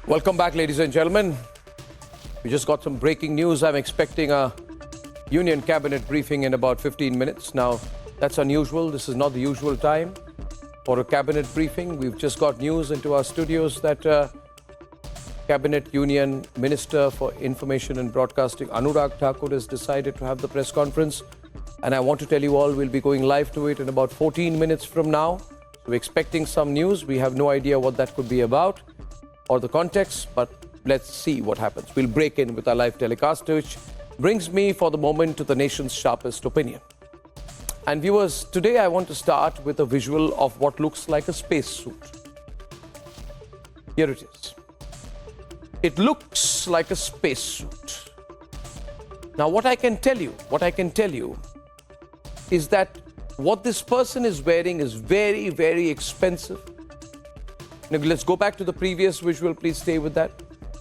Welcome back, ladies and gentlemen. We just got some breaking news. I'm expecting a Union Cabinet briefing in about 15 minutes. Now, that's unusual. This is not the usual time for a Cabinet briefing. We've just got news into our studios that Cabinet Union Minister for Information and Broadcasting, Anurag Thakur, has decided to have the press conference. And I want to tell you all, we'll be going live to it in about 14 minutes from now. We're expecting some news. We have no idea what that could be about or the context, but let's see what happens. We'll break in with our live telecast, which brings me for the moment to the nation's sharpest opinion. And viewers, today I want to start with a visual of what looks like a spacesuit. Here it is. It looks like a spacesuit. Now, what I can tell you is that what this person is wearing is very, very expensive. Now, let's go back to the previous visual. Please stay with that.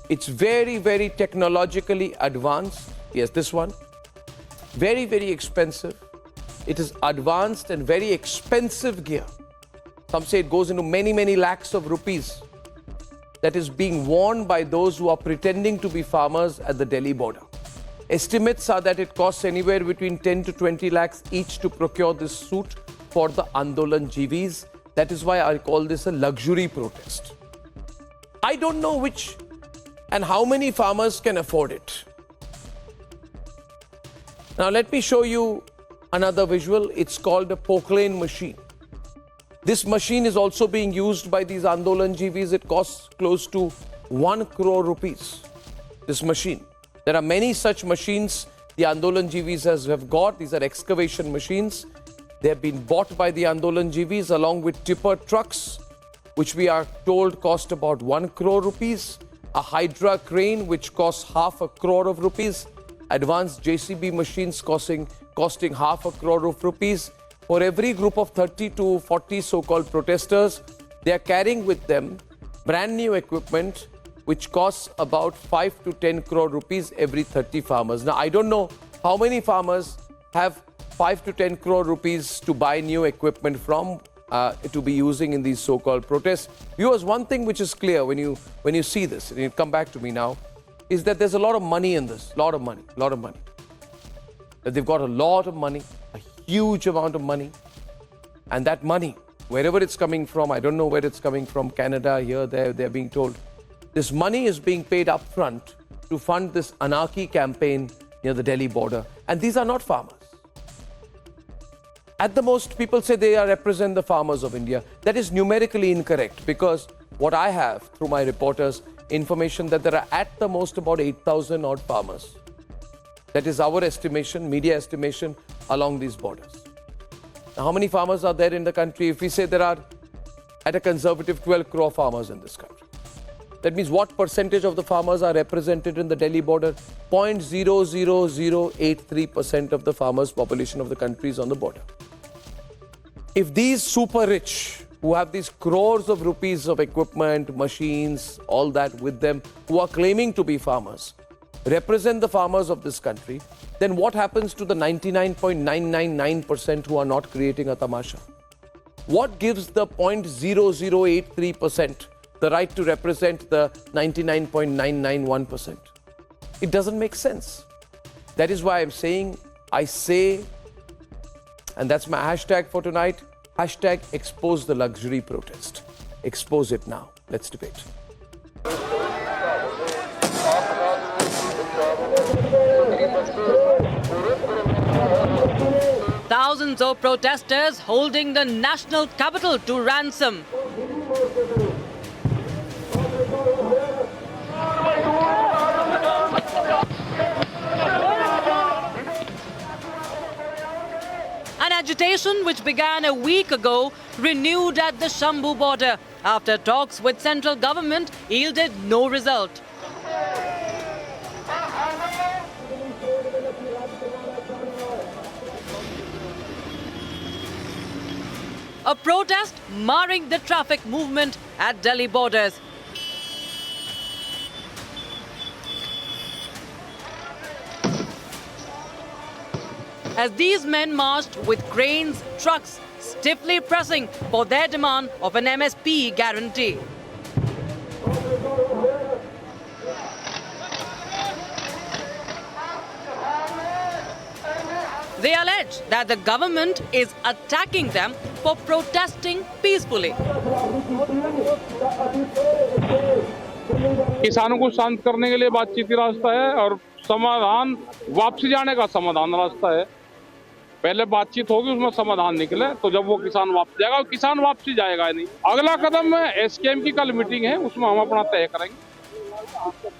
It's very, very technologically advanced. Yes, this one. Very, very expensive. It is advanced and very expensive gear. Some say it goes into many, many lakhs of rupees. That is being worn by those who are pretending to be farmers at the Delhi border. Estimates are that it costs anywhere between 10 to 20 lakhs each to procure this suit for the Andolan GVs. That is why I call this a luxury protest. I don't know which and how many farmers can afford it. Now let me show you another visual. It's called a Poclane machine. This machine is also being used by these Andolan GVs. It costs close to 1 crore rupees, this machine. There are many such machines the Andolan GVs have got. These are excavation machines. They have been bought by the Andolan GVs along with tipper trucks, which we are told cost about 1 crore rupees. A Hydra crane, which costs half a crore of rupees. Advanced JCB machines costing half a crore of rupees. For every group of 30 to 40 so-called protesters, they are carrying with them brand new equipment, which costs about 5 to 10 crore rupees every 30 farmers. Now, I don't know how many farmers have 5 to 10 crore rupees to buy new equipment from to be using in these so-called protests. Viewers, one thing which is clear when you see this, and you come back to me now, is that there's a lot of money in this, lot of money. That they've got a lot of money, a huge amount of money, and that money, wherever it's coming from, I don't know where it's coming from, Canada, here, there, they're being told, this money is being paid up front to fund this anarchy campaign near the Delhi border. And these are not farmers. At the most, people say they represent the farmers of India. That is numerically incorrect, because what I have through my reporters, information that there are at the most about 8,000 odd farmers. That is our estimation, media estimation, along these borders. Now, how many farmers are there in the country? If we say there are, at a conservative, 12 crore farmers in this country. That means what percentage of the farmers are represented in the Delhi border? 0.00083% of the farmers' population of the country is on the border. If these super rich, who have these crores of rupees of equipment, machines, all that with them, who are claiming to be farmers, represent the farmers of this country, then what happens to the 99.999% who are not creating a tamasha? What gives the 0.0083% the right to represent the 99.991%? It doesn't make sense. That is why I'm saying, and that's my hashtag for tonight, hashtag expose the luxury protest. Expose it now. Let's debate. Thousands of protesters holding the national capital to ransom. An agitation which began a week ago renewed at the Shambhu border after talks with central government yielded no result. A protest marring the traffic movement at Delhi borders. As these men marched with cranes, trucks, stiffly pressing for their demand of an MSP guarantee. They allege that the government is attacking them for protesting peacefully. किसानों को शांत करने के लिए बातचीत का रास्ता है और समाधान वापसी जाने का समाधान रास्ता है। पहले बातचीत होगी, उसमें समाधान निकले तो जब वो किसान वापस जाएगा, किसान वापसी जाएगा नहीं। अगला कदम एसकेएम की कल मीटिंग है, उसमें हम अपना तय करेंगे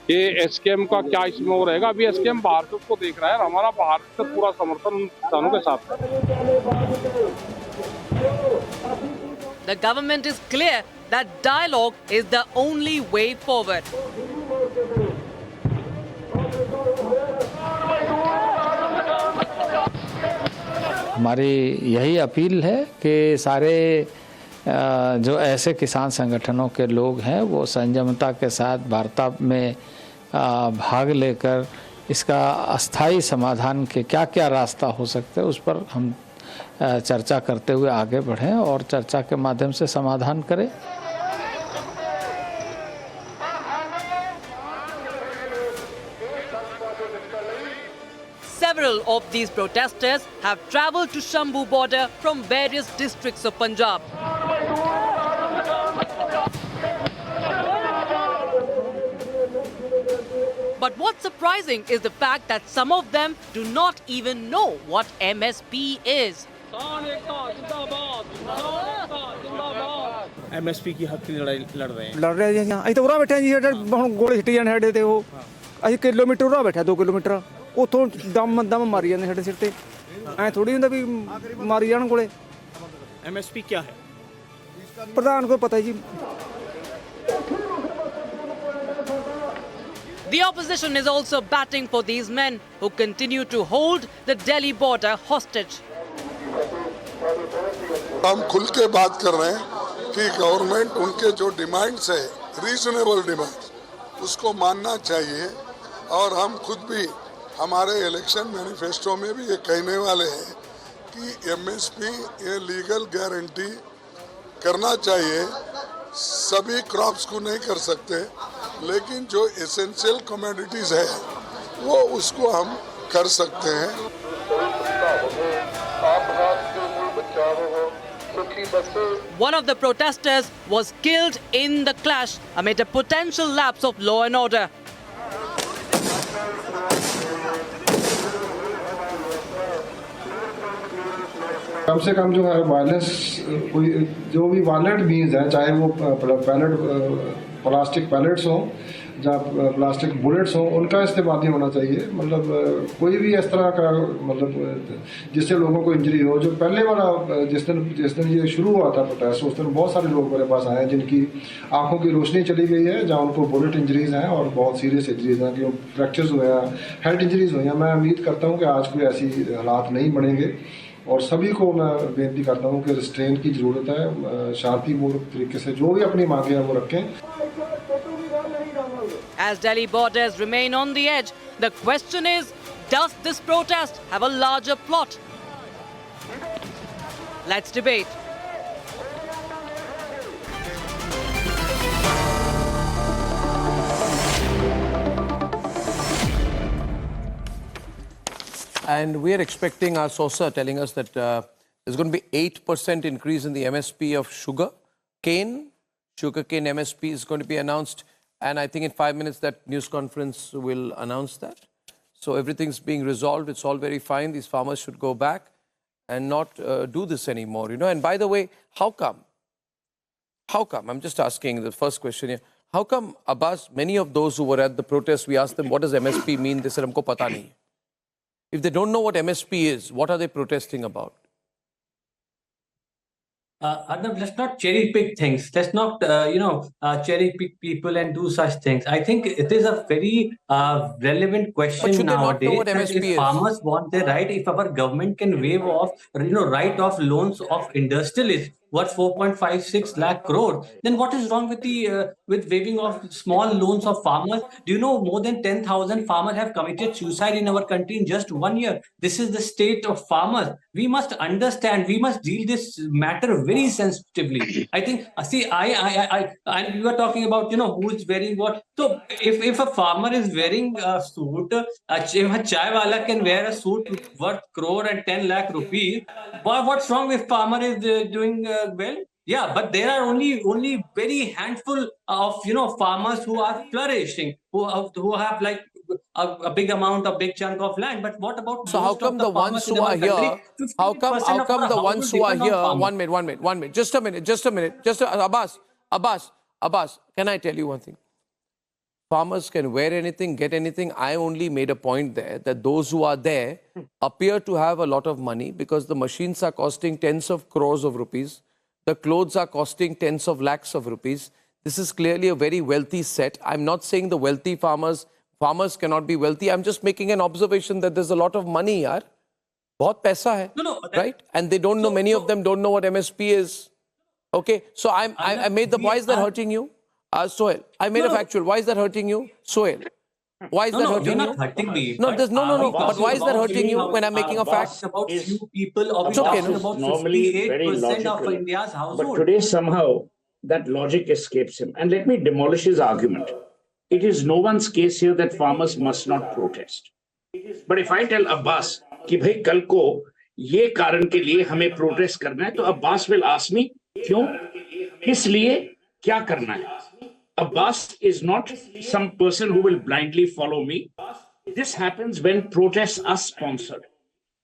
कि एसकेएम का क्या इसमें हो रहेगा। अभी एसकेएम बाहर से उसको देख रहा है, हमारा बाहर से पूरा समर्थन उन किसानों के साथ है। The government is clear that dialogue is the only way forward. हमारी यही अपील है कि सारे जो ऐसे किसान संगठनों के लोग हैं वो संयमता के साथ वार्ता में भाग लेकर इसका अस्थायी समाधान के क्या क्या रास्ता हो सकते हैं उस पर हम चर्चा करते हुए आगे बढ़ें और चर्चा के माध्यम से समाधान करें। Several of these protesters have travelled to Shambu border from various districts of Punjab. But what's surprising is the fact that some of them do not even know what MSP is. MSP ਕੀ ਹੱਕ ਦੀ ਲੜਾਈ ਲੜ ਰਹੇ ਹਾਂ ਜੀ। ਅਸੀਂ ਤਾਂ ਉਰਾ ਬੈਠੇ ਜੀ, ਹੁਣ ਗੋਲੇ ਛਿੱਟੀ ਜਾਣ ਸਾਡੇ ਤੇ। ਉਹ ਅਸੀਂ ਕਿਲੋਮੀਟਰ ਉਰਾ ਬੈਠਾ, 2 ਕਿਲੋਮੀਟਰ ਉੱਥੋਂ ਦਮ ਮਾਰੀ ਜਾਂਦੇ ਸਾਡੇ ਸਿਰ ਤੇ। ਐ ਥੋੜੀ ਹੁੰਦਾ ਵੀ ਮਾਰੀ ਜਾਣ ਗੋਲੇ। ਐਮਐਸਪੀ ਕੀ ਹੈ ਪ੍ਰਧਾਨ ਕੋ ਪਤਾ ਜੀ। The opposition is also batting for these men who continue to hold the Delhi border hostage. हम खुल के बात कर रहे हैं कि गवर्नमेंट उनके जो डिमांड्स है, रीजनेबल डिमांड, उसको मानना चाहिए। और हम खुद भी हमारे इलेक्शन मैनिफेस्टो में भी ये कहने वाले हैं कि एमएसपी ये लीगल गारंटी करना चाहिए। सभी क्रॉप्स को नहीं कर सकते, लेकिन जो एसेंशियल कमोडिटीज है वो उसको हम कर सकते हैं। One of the protesters was killed in the clash amid a potential lapse of law and order. कम से कम जो है वायलेंस, कोई जो भी वायलेंट मीन्स है, चाहे वो प्लास्टिक पैलेट्स हों या प्लास्टिक बुलेट्स हों, उनका इस्तेमाल नहीं होना चाहिए। मतलब कोई भी इस तरह का मतलब जिससे लोगों को इंजरी हो। जो पहले वाला जिस दिन ये शुरू हुआ था प्रोटेस्ट, उस दिन बहुत सारे लोग मेरे पास आए हैं जिनकी आंखों की रोशनी चली गई है, जहाँ उनको बुलेट इंजरीज हैं और बहुत सीरियस इंजरीज हैं, कि फ्रैक्चर्स हुए हैं, हेड इंजरीज हुई हैं। मैं उम्मीद करता हूँ कि आज कोई ऐसी हालात नहीं बनेंगे और सभी को मैं बेनती करता हूँ कि रिस्ट्रेन की ज़रूरत है। शांतिपूर्वक तरीके से जो भी अपनी मांगे हैं वो रखें। As Delhi borders remain on the edge, the question is, does this protest have a larger plot? Let's debate. And we are expecting our sourcer telling us that there's going to be 8% increase in the MSP of sugar cane. Sugarcane MSP is going to be announced. And I think in 5 minutes that news conference will announce that. So everything's being resolved. It's all very fine. These farmers should go back and not do this anymore, you know. And by the way, how come? How come? I'm just asking the first question here. How come, Abbas, many of those who were at the protest, we asked them, what does MSP mean? They said, humko pata nahi. If they don't know what MSP is, what are they protesting about? Arnab, let's not cherry pick things. Let's not, cherry pick people and do such things. I think it is a very relevant question nowadays. If farmers want their right, if our government can waive off, write off loans of industrialists worth 4.56 lakh crore, then what is wrong with the with waiving of small loans of farmers? Do you know more than 10,000 farmers have committed suicide in our country in just 1 year? This is the state of farmers. We must understand. We must deal this matter very sensitively. I think. See, and you are talking about who is wearing what. So if a farmer is wearing a suit, if a chai wala can wear a suit worth crore and 10 lakh rupees, what's wrong if farmer is doing well? Yeah, but there are only very handful of farmers who are flourishing, who have like a big amount, a big chunk of land. But what about so how come the ones who are here? How come the ones who are here? 1 minute, 1 minute, 1 minute. Just a minute. Abbas. Can I tell you one thing? Farmers can wear anything, get anything. I only made a point there that those who are there appear to have a lot of money because the machines are costing tens of crores of rupees. The clothes are costing tens of lakhs of rupees. This is clearly a very wealthy set. I'm not saying the wealthy farmers cannot be wealthy. I'm just making an observation that there's a lot of money, yaar. Bahut paisa hai. No, right? And they don't know, many of them don't know what MSP is. Okay, so I made the, why is that hurting you? Sohail, I made a factual. Why is that hurting you? Sohail, why is that hurting you're you? not hurting me. No, there's no. But why is that hurting you when I'm making a fact? About few people, or It's okay, talking no? about Normally very 58% of logical. India's household. But today somehow that logic escapes him. And let me demolish his argument. It is no one's case here that farmers must not protest. But if I tell Abbas कि भाई कल को ये कारण के लिए हमें protest करना है, तो Abbas will ask me क्यों, किस लिए, क्या करना है. Abbas is not some person who will blindly follow me. This happens when protests are sponsored.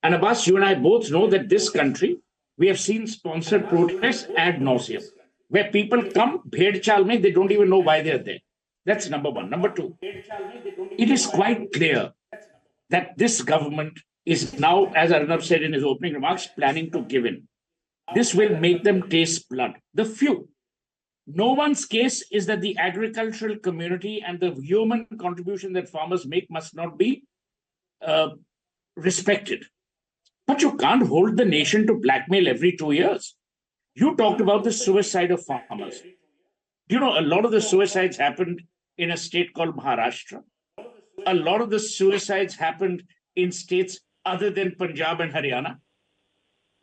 And Abbas, you and I both know that this country, we have seen sponsored protests ad nauseum, where people come, bhed chal mein, they don't even know why they're there. That's number one. Number two, it is quite clear that this government is now, as Arnab said in his opening remarks, planning to give in. This will make them taste blood. The few. No one's case is that the agricultural community and the human contribution that farmers make must not be respected. But you can't hold the nation to blackmail every 2 years. You talked about the suicide of farmers. You know, a lot of the suicides happened in a state called Maharashtra. A lot of the suicides happened in states other than Punjab and Haryana.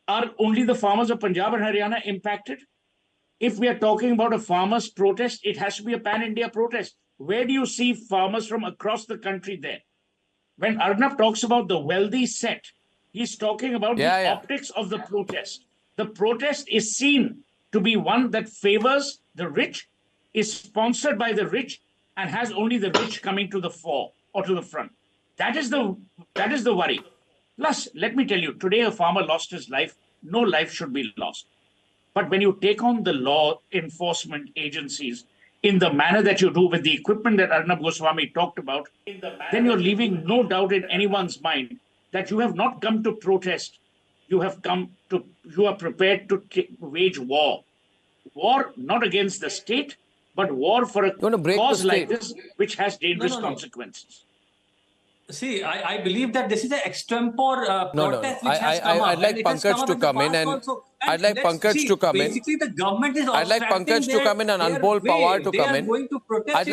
Are only the farmers of Punjab and Haryana impacted? If we are talking about a farmers' protest, it has to be a pan-India protest. Where do you see farmers from across the country there? When Arnab talks about the wealthy set, he's talking about the optics of the protest. The protest is seen to be one that favors the rich, is sponsored by the rich, and has only the rich coming to the fore or to the front. That is the worry. Plus, let me tell you, today a farmer lost his life. No life should be lost. But when you take on the law enforcement agencies in the manner that you do with the equipment that Arnab Goswami talked about, then you're leaving no doubt in anyone's mind that you have not come to protest. You are prepared to wage war. War not against the state, but war for a cause like this, which has dangerous consequences. See, I believe that this is an extempore protest which has come up. I'd like Pankaj to come in and I'd like Pankaj to come in. Basically, the government is I'd like Pankaj to come in and Anmol Pawar to come in. I'd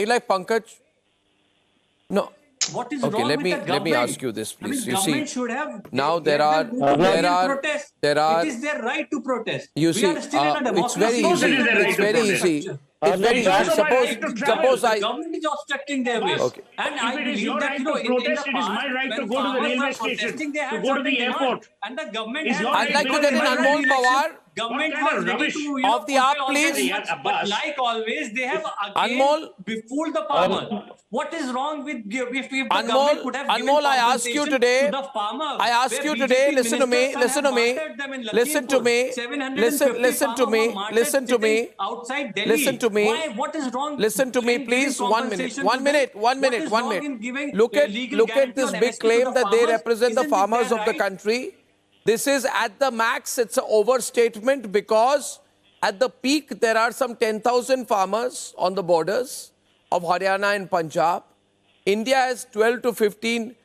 like Pankaj. No. What is okay, wrong let me ask you this, please. You see, now there are. It is their right to protest. You see, it's very easy. It's very easy. It's very easy. Suppose the government is obstructing their way. Okay. And I believe that in the past, it is my right to go to the railway station, to go to the airport. And the government I'd like to get in Anmol Pawar. Government was ready to of the app, please. But like always, they have Anmol, befooled the farmer. What is wrong with if the Anmol, could have Anmol, I ask you today. To the farmer, I ask you today. Listen to me. Listen to me. Listen to me. Listen to me. Listen to me. Outside Delhi. Listen to me. What is wrong? Listen to me, please. 1 minute. 1 minute. 1 minute. 1 minute. Look at this big claim that they represent the farmers of the country. This is at the max. It's an overstatement because at the peak there are some 10,000 farmers on the borders of Haryana and Punjab. India has 12 to 15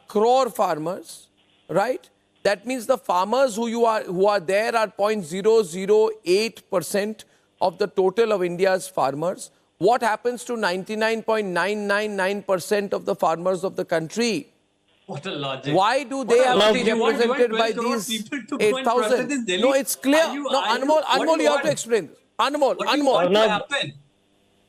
crore farmers, right? That means the farmers who are there are 0.008% of the total of India's farmers. What happens to 99.999% of the farmers of the country? What a logic. Why do they have to be You want represented 12 by crore these people to go and protest in 8,000? Delhi? No, it's clear. Are you- No, are you- Anmol, what do Anmol, you have want? to explain this. Anmol, What do you want Anmol. to happen?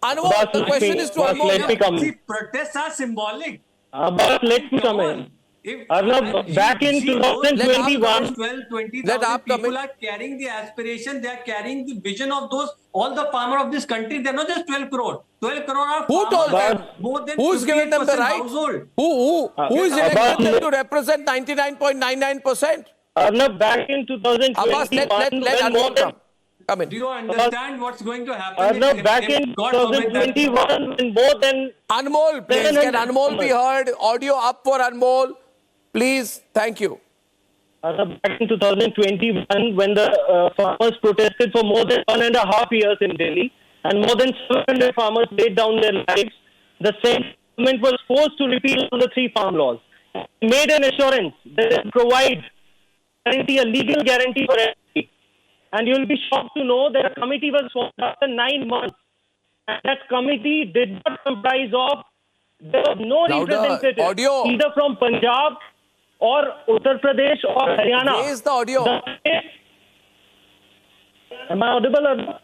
Anmol, the question is to Anmol. let me come. See, protests are symbolic. But let me come in. If Arnab, back in 2021, 12, 20,000 Let Aap come people in. are carrying the aspiration, they are carrying the vision of those, all the farmers of this country. They're not just 12 crore. 12 crore are Who told farmers, them? more than Who's given them the 58% right? household. Who is elected them to represent 99.99%? Arnab, back in Abbas, 2021, let when more Anmol than come in. Do you understand what's going to happen? Arnab, back if in God forbid that- 2021, when more than Anmol, please, can 700 Anmol be heard? Audio up for Anmol. Please, thank you. Arnab, back in 2021, when the farmers protested for more than 1.5 years in Delhi, and more than 700 farmers laid down their lives, the central government was forced to repeal all the 3 farm laws. It made an assurance that it provide guarantee, a legal guarantee for everybody. And you will be shocked to know that a committee was formed after 9 months. And that committee did not comprise of, there was no Louder, representative, audio. either from Punjab or Uttar Pradesh or Haryana. Raise the audio. Am I audible or not?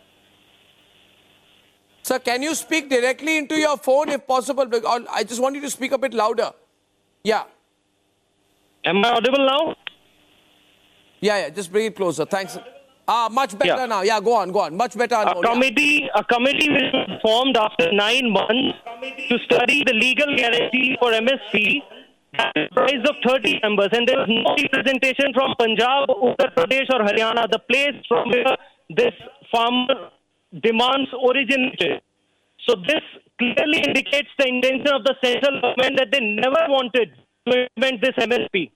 Sir, can you speak directly into your phone if possible? Or I just want you to speak a bit louder. Yeah. Am I audible now? Yeah, just bring it closer. Thanks. Much better Yeah. now. Yeah, go on. Much better. A Anmol, yeah. committee which was formed after 9 months to study the legal guarantee for MSP, comprised of 30 members, and there was no representation from Punjab, Uttar Pradesh or Haryana, the place from where this farmer demands originated. So this clearly indicates the intention of the central government that they never wanted to implement this MSP.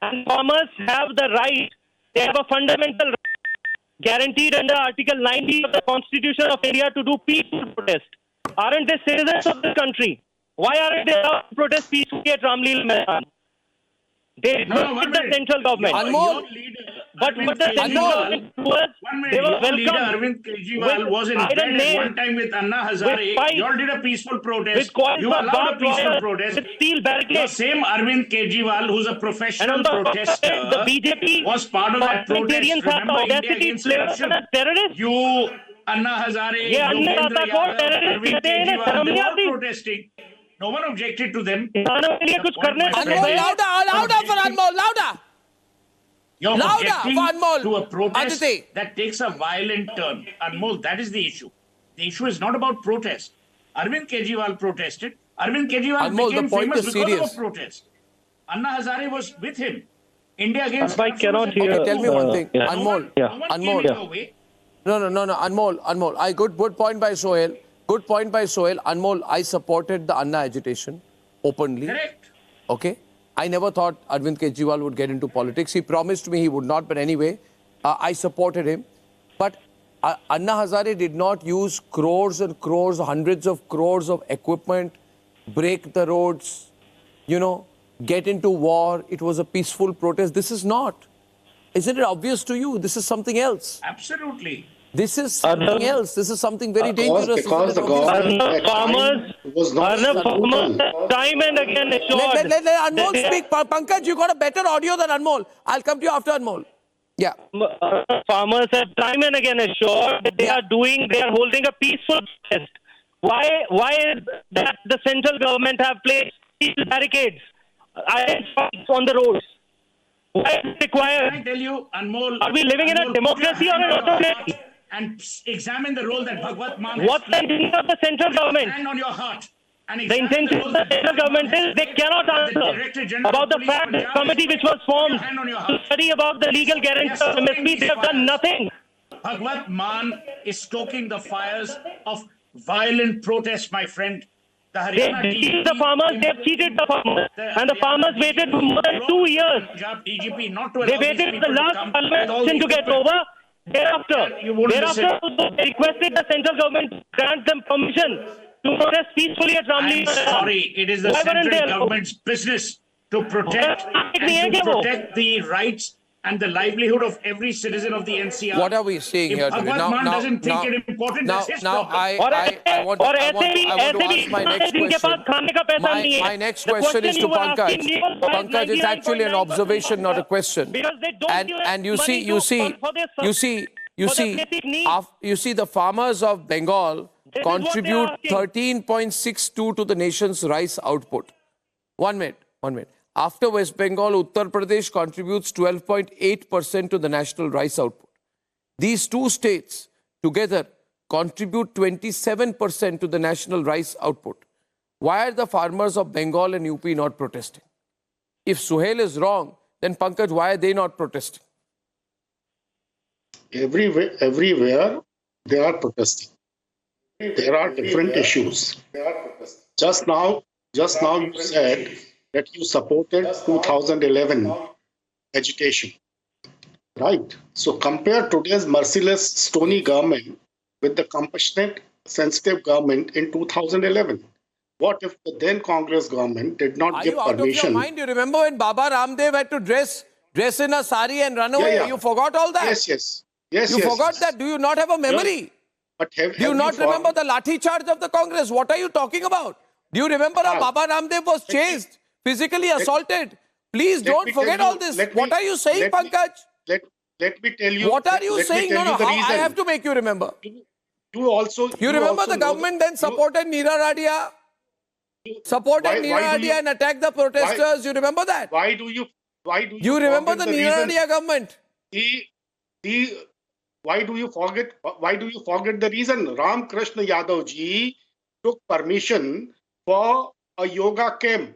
And farmers have the right, they have a fundamental right guaranteed under Article 90 of the Constitution of India to do peaceful protest. Aren't they citizens of this country? Why aren't they allowed to protest peacefully at Ramleel Maidan? They respect the central government. Anmol. But what the central government was, they were Your leader welcomed Arvind Kejriwal with was in iron bed at nails, one time with Anna with Hazare. pipes, You all did a peaceful protest. with coils You of allowed a barbed peaceful wire, protest. with steel The barricades. same Arvind Kejriwal, who's a And professional on the protester, the BJP was part of that protest. parliamentarians have the Remember India audacity against to play corruption? as terrorists. You, Anna Hazare, ये अन्य Yogendra दाता को Yadav, terrorist Arvind कहते हैं, Kejriwal, शर्म they नहीं were आती? protesting. No one objected to them. किसानों के लिए कुछ करने से Anmol, louder for Anmol, louder. You're Louder objecting for Anmol. to a protest Aditi. that takes a violent turn. Anmol, that is the issue. The issue is not about protest. Arvind Kejriwal protested. Arvind Kejriwal Anmol, the became point famous is because serious. of a protest. Anna Hazare was with him. India against I corruption was cannot a hear, Okay, tell me one thing. yeah. Anmol. Yeah. No one Anmol. came in your way. No, Anmol. Good point by Sohail. Good point by Sohail. Anmol, I supported the Anna agitation openly. Correct. Okay. I never thought Arvind Kejriwal would get into politics. He promised me he would not, but anyway, I supported him. But Anna Hazare did not use crores and crores, hundreds of crores of equipment, break the roads, get into war. It was a peaceful protest. This is not. Isn't it obvious to you? This is something else. Absolutely. This is something else. This is something very dangerous. Because the Isn't it obvious? government farmers, was not farmers time and again assured. Let Anmol speak. Pankaj, you got a better audio than Anmol. I'll come to you after Anmol. Yeah. Farmers have time and again assured that they are holding a peaceful protest. Why is that the central government have placed barricades, iron spikes on the roads? Why is it required? Can I tell you, Anmol? Are we living in a Anmol, democracy put your or an hand on your autocracy? heart and examine the role that Bhagwat Maan has What's the played. intention of the central government? Hand on your heart. And The examine intention role of the that central Bhagwat government Maan is has they played. cannot The Director answer General about of the Police fact this Punjab committee has which was put your formed hand on your to heart. study about the legal guarantee They are of stoking MSP. these They have done fires. nothing. Bhagwat Maan is stoking the fires of violent protest, my friend. The They Haryana cheated DGP the farmers, they have cheated the farmers. And the farmers waited for more than 2 years. Punjab DGP not to They allow these waited people for the to last come parliament with all election the to get equipment. over. Thereafter, You won't they requested the central government to grant them permission to protest peacefully at I'm Ramleel. sorry, it is the Why weren't central they allowed? government's business to protect नहीं है and क्या to वो? protect the rights and the livelihood of every citizen of the NCR. What are we saying If here today? Bhagwat Mann doesn't think it important, that's his problem. I want to ask my next question. My next question is to Pankaj. Pankaj, it's actually an observation, not a question. And you see, the farmers of Bengal contribute 13.62 to the nation's rice output. 1 minute. After West Bengal, Uttar Pradesh contributes 12.8% to the national rice output. These two states together contribute 27% to the national rice output. Why are the farmers of Bengal and UP not protesting? If Suhail is wrong, then Pankaj, why are they not protesting? Everywhere they are protesting. There are different issues. Just now you said that you supported 2011 agitation, right? So compare today's merciless, stony government with the compassionate, sensitive government in 2011. What if the then Congress government did not give permission? Are you out of your mind? You remember when Baba Ramdev had to dress in a sari and run away? Yeah. You forgot all that? Yes. You forgot that? Do you not have a memory? But Do you not remember the lathi charge of the Congress? What are you talking about? Do you remember how Baba Ramdev was chased, physically assaulted? Please don't forget all this. What are you saying, Pankaj? Let me tell you. What are you saying? No, I have to make you remember. You remember the government then supported Neera Radia? And attacked the protesters. You remember that? Why do you remember the Neera Radia government? Why do you forget the reason? Ram Krishna Yadav ji took permission for a yoga camp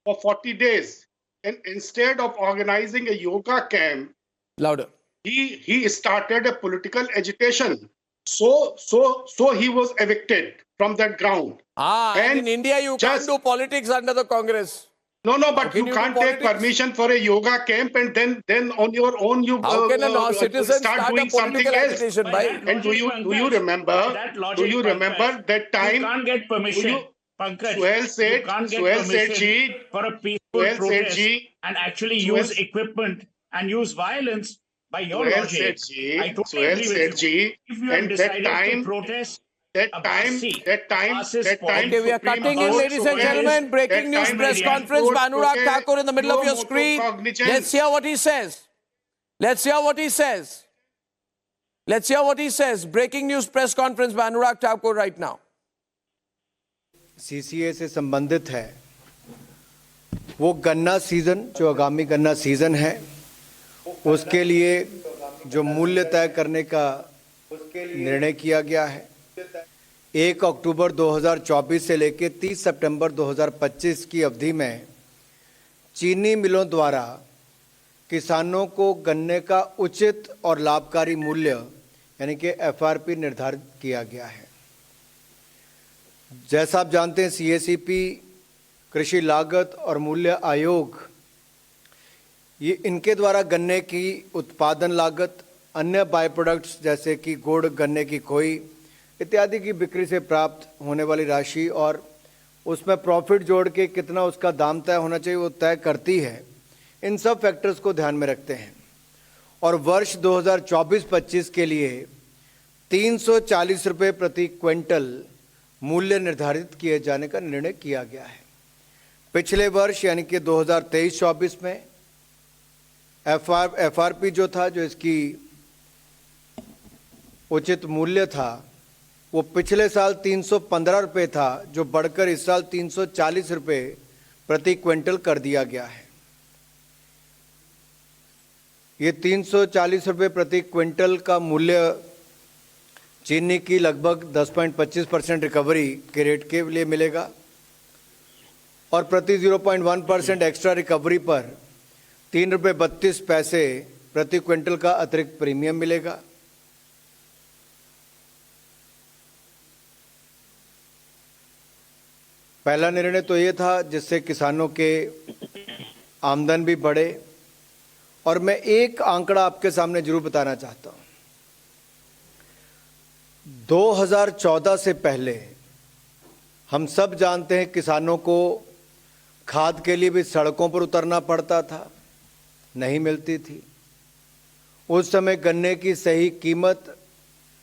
for 40 days, and instead of organizing a yoga camp, louder, he started a political agitation. So he was evicted from that ground. And in India you can't do politics under the Congress. No, but you can't take permission for a yoga camp and then on your own you start doing something else. And do you remember that time? You can't get permission. Pankaj, Suhail said for a peaceful protest and actually use equipment and use violence by your logic. I totally agree with you. If you have decided to protest, that time. Okay, we are cutting in, ladies and gentlemen. Breaking news press conference. Anurag Thakur in the middle of your screen. Let's hear what he says. Breaking news press conference by Anurag Thakur right now. CCA से संबंधित है वो गन्ना season, जो आगामी गन्ना season है, उसके लिए जो मूल्य तय करने का निर्णय किया गया है। 1 अक्टूबर 2024 से लेकर 30 सितंबर 2025 की अवधि में चीनी मिलों द्वारा किसानों को गन्ने का उचित और लाभकारी मूल्य यानी कि एफआरपी निर्धारित किया गया है। जैसा आप जानते हैं, सीएसीपी, कृषि लागत और मूल्य आयोग, ये इनके द्वारा गन्ने की उत्पादन लागत, अन्य बाय प्रोडक्ट्स जैसे कि गुड़, गन्ने की खोई इत्यादि की बिक्री से प्राप्त होने वाली राशि और उसमें प्रॉफिट जोड़ के कितना उसका दाम तय होना चाहिए वो तय करती है। इन सब फैक्टर्स को ध्यान में रखते हैं और वर्ष 2024-25 के लिए 340 रुपये प्रति क्विंटल मूल्य निर्धारित किए जाने का निर्णय किया गया है। पिछले वर्ष यानी कि 2023-24 में एफआरपी जो था, जो इसकी उचित मूल्य था, वो पिछले साल 315 रुपये था, जो बढ़कर इस साल 340 रुपये प्रति क्विंटल कर दिया गया है। ये 340 रुपये प्रति क्विंटल का मूल्य चीनी की लगभग 10.25% रिकवरी के रेट के लिए मिलेगा और प्रति 0.1% एक्स्ट्रा रिकवरी पर 3 रुपये 32 पैसे प्रति क्विंटल का अतिरिक्त प्रीमियम मिलेगा। पहला निर्णय तो ये था जिससे किसानों के आमदन भी बढ़े और मैं एक आंकड़ा आपके सामने जरूर बताना चाहता हूँ। 2014 से पहले हम सब जानते हैं किसानों को खाद के लिए भी सड़कों पर उतरना पड़ता था, नहीं मिलती थी। उस समय गन्ने की सही कीमत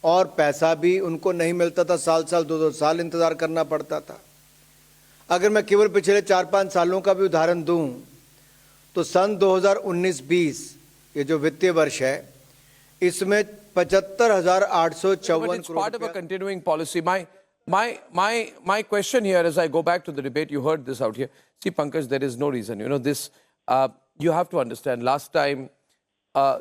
और पैसा भी उनको नहीं मिलता था, साल साल 2-2 साल इंतज़ार करना पड़ता था। अगर मैं केवल पिछले 4-5 सालों का भी उदाहरण दूं तो सन 2019-20 ये जो वित्तीय वर्ष है इसमें 75,854 It's part of a continuing policy. My question here, as I go back to the debate, you heard this out here. See, Pankaj, there is no reason. You know this. You have to understand. Last time,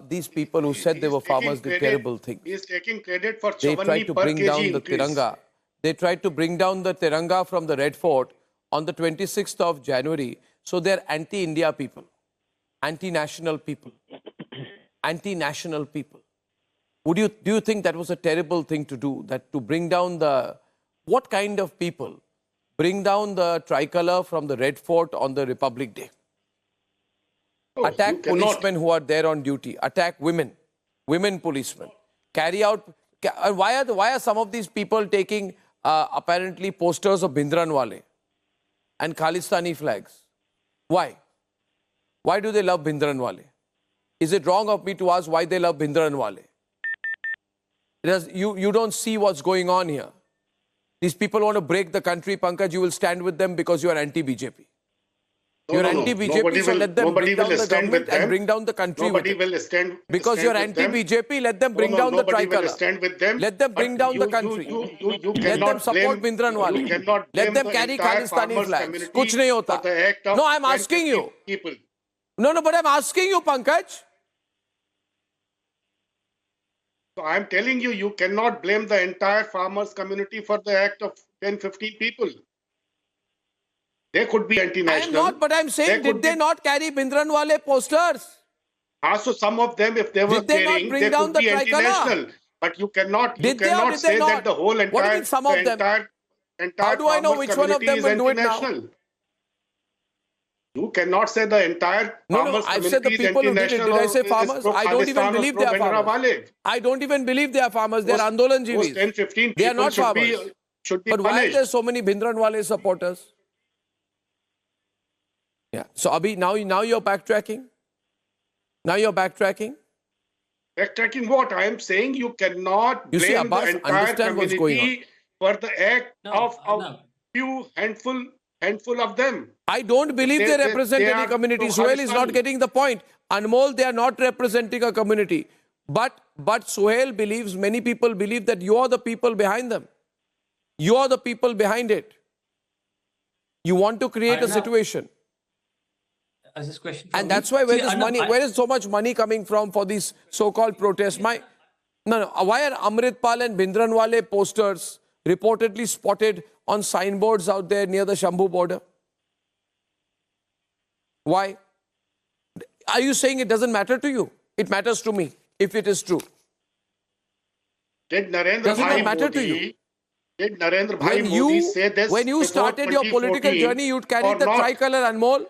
these people who said they were farmers did terrible things. He is taking credit for They Chavani tried to per bring kg down the increase. Tiranga. They tried to bring down the Tiranga from the Red Fort on the 26th of January. So they're anti-India people, anti-national people, anti-national people. Do you think that was a terrible thing to do? That to bring down the, what kind of people bring down the tricolor from the Red Fort on the Republic Day? No, Attack you cannot. policemen who are there on duty. Attack women policemen. Carry out. Why are some of these people taking apparently posters of Bhindranwale and Khalistani flags? Why? Why do they love Bhindranwale? Is it wrong of me to ask why they love Bhindranwale? You don't see what's going on here. These people want to break the country, Pankaj. You will stand with them because you are anti-BJP. You're anti-BJP, so let them bring down the government and bring down the country with Nobody will stand. because you're anti-BJP, let them bring down the Nobody will tricolor. stand with them. Let them bring down the country. Let them support Bhindranwale. Let them carry Khalistani flags. Kuch nahi hota. No, I'm asking you. No, but I'm asking you, Pankaj. So I'm telling you, you cannot blame the entire farmers community for the act of 10-15 people. They could be anti-national. I'm not, but I'm saying, did they not carry Bhindranwale posters? So some of them, if they were Did they not carrying, bring they down could the be tricolor? anti-national. But you cannot Did they or cannot did say they not? that the whole entire, What do you mean some of them? entire How do I know farmers which one of community them is will do it now? anti-national. You cannot say the entire farmers I've said the community is people who did it. anti-national Did I say or is farmers? I don't even pro-Khalistan or believe they are farmers. pro-Bhindranwale. I don't even believe they are farmers. They are Those Andolanjivis. 10-15 They are people not farmers. should be But why are punished. there so many Bhindranwale supporters? Yeah. So Abhi, now you're backtracking? Now you're backtracking? Backtracking what? I am saying you cannot You see, blame Abbas, the entire understand what's going community for the act of no. few handful of them. I don't believe they represent they any are community. so Suhail is not Khalistani. getting the point. Anmol, they are not representing a community. But Suhail believes, many people believe that you are the people behind them. You are the people behind it. You want to create a situation. As this question And that's why where is so much money coming from for these so-called protests? Why are Amritpal and Bhindranwale posters reportedly spotted on signboards out there near the Shambhu border? Why? Are you saying it doesn't matter to you? It matters to me, if it is true. Did Narendra Does it Bhai not matter to Modi, you? Did Narendra Bhai When Modi say this when you before started your political 2014 journey, you'd carry or the not? tricolor, Anmol.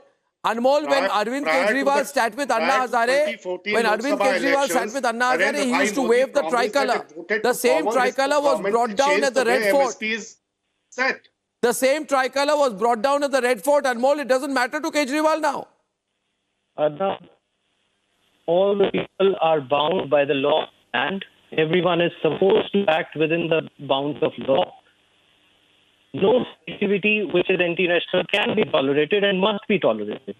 Anmol, when Prior- Arvind prior to Kejriwal the- sat with prior Anna to Hazare, 2014 when Lok Arvind Sabha Kejriwal sat elections, with Anna Hazare, Narendra he Bhai used to Modi wave the promised that tricolor. if voted The to same power, his tricolor was government brought will down change at the way Red Fort. MSP is set. The same tricolor was brought down at the Red Fort, Anmol. It doesn't matter to Kejriwal now. All the people are bound by the law and everyone is supposed to act within the bounds of law. No activity which is anti-national can be tolerated and must be tolerated.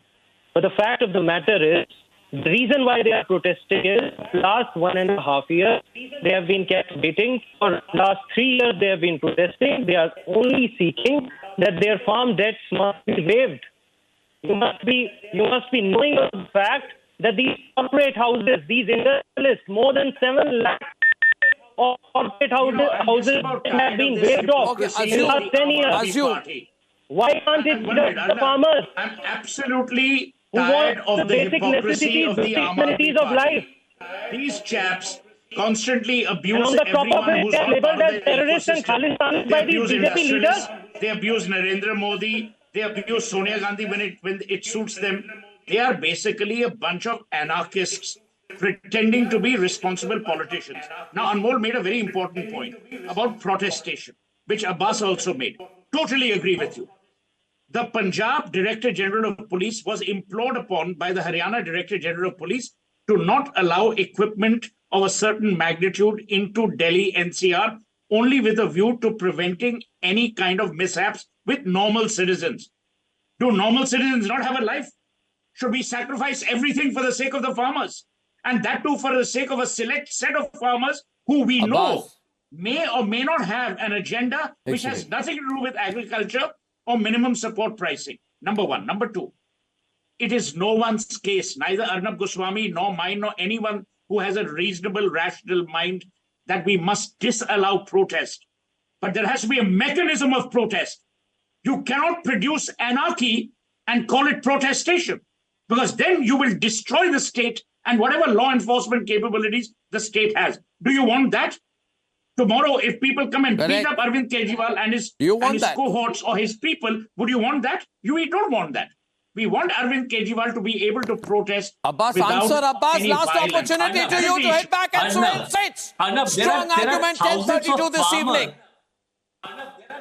But the fact of the matter is, the reason why they are protesting is last 1.5 years, they have been kept waiting. For last 3 years, they have been protesting. They are only seeking that their farm debts must be waived. You must be knowing of the fact that these corporate houses, these industrialists, more than 7 lakh of corporate houses have been waived off in the last 10 years. Why can't it be done to the farmers? I'm absolutely who tired want of the basic hypocrisy of the Aam Aadmi necessities of Party. life. These chaps constantly And abuse on the top of everyone it, who's they are not part labeled of as their terrorists and ecosystem. Khalistan They by these abuse BJP industrialists. leaders. They abuse Narendra Modi. They abuse Sonia Gandhi when it suits them. They are basically a bunch of anarchists pretending to be responsible politicians. Now, Anmol made a very important point about protestation, which Abbas also made. Totally agree with you. The Punjab Director General of Police was implored upon by the Haryana Director General of Police to not allow equipment of a certain magnitude into Delhi NCR only with a view to preventing any kind of mishaps with normal citizens. Do normal citizens not have a life? Should we sacrifice everything for the sake of the farmers? And that too for the sake of a select set of farmers who we know may or may not have an agenda which has nothing to do with agriculture or minimum support pricing. Number one. Number two, it is no one's case, neither Arnab Goswami nor mine nor anyone who has a reasonable, rational mind, that we must disallow protest. But there has to be a mechanism of protest. You cannot produce anarchy and call it protestation, because then you will destroy the state and whatever law enforcement capabilities the state has. Do you want that? Tomorrow, if people come and beat up Arvind Kejriwal and his cohorts or his people, would you want that? We don't want that. We want Arvind Kejriwal to be able to protest. Abbas, without answer, Abbas. any Last violence. opportunity to you to hit back and say it. Strong argument, 10:32 this evening.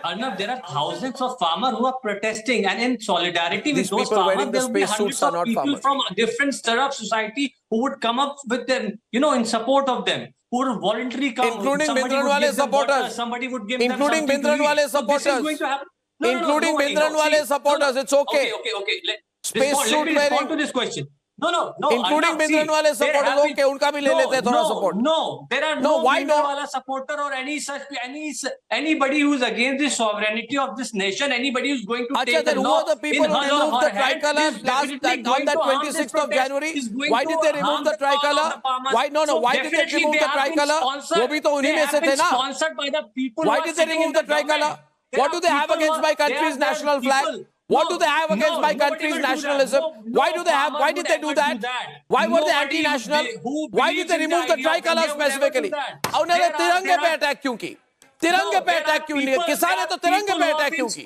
Arnab, there are thousands of farmers who are protesting, and in solidarity with those farmers, there will be hundreds of people from different strata of society who would come up with them, in support of them, who would voluntarily come. Including Bindranwale supporters. Somebody would give them including Bindranwale supporters. So this is going to happen. Including Bindranwale supporters. It's okay. Okay. Space suit let me wearing. respond to this question. No. Including Bindranwale supporters. Okay, unka bhi le lete thoda support. No, there are no Bindranwale supporter or anybody who is against the sovereignty of this nation. Anybody who's going to take the then law who are the people who removed the tricolour on the 26th of January? Why did they remove the tricolour? Why did they remove the tricolour? वो भी तो उन्हीं में से थे ना. Sponsored by the people. Why did they remove the tricolour? What do they have against my country's national flag? What do they have against my country's nationalism? Why did they do that? Why were they anti-national? Why did they remove the tricolour specifically? उन्होंने तिरंगे पे attack क्यों की? तिरंगे पे attack क्यों नहीं? किसान ने तो तिरंगे पे अटैक क्यों की?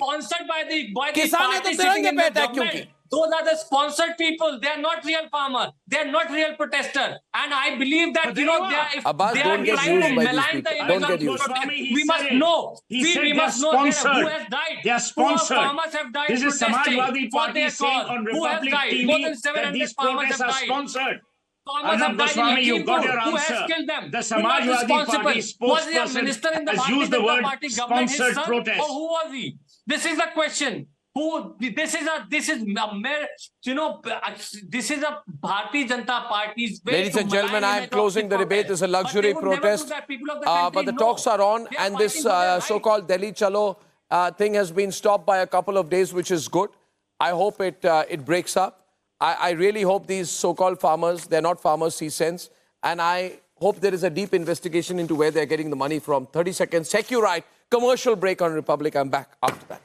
किसान ने तो तिरंगे पे अटैक क्यों की? Those are the sponsored people. They are not real farmers. They are not real protesters. And I believe that, they are, if Abbas, they don't are get trying used to by malign these the people. image Don't of get used. protest, He we must said know. He must know who has died. They are sponsored. Who farmers have died This is protesting Samajwadi for their Party saying cause. on Who has Republic died? More TV than that 700 these farmers protests have are died. sponsored. Farmers have Arnab died in Goswami, you got Lakhimpur. your Who has answer. killed them? The Who was Samajwadi responsible? Party Was he a minister in the has Bharatiya used the Janata word Party government, his sponsored son? protest. Or who was he? This is the question. This is a mere, this is a Bharatiya Janata Party's way. Ladies and gentlemen, I am closing the debate. It's a luxury protest. But the talks are on, and this so-called Delhi Chalo thing has been stopped by a couple of days, which is good. I hope it breaks up. I really hope these so-called farmers, they're not farmers, see sense. And I hope there is a deep investigation into where they're getting the money from. 30 seconds, Securite, commercial break on Republic. I'm back after that.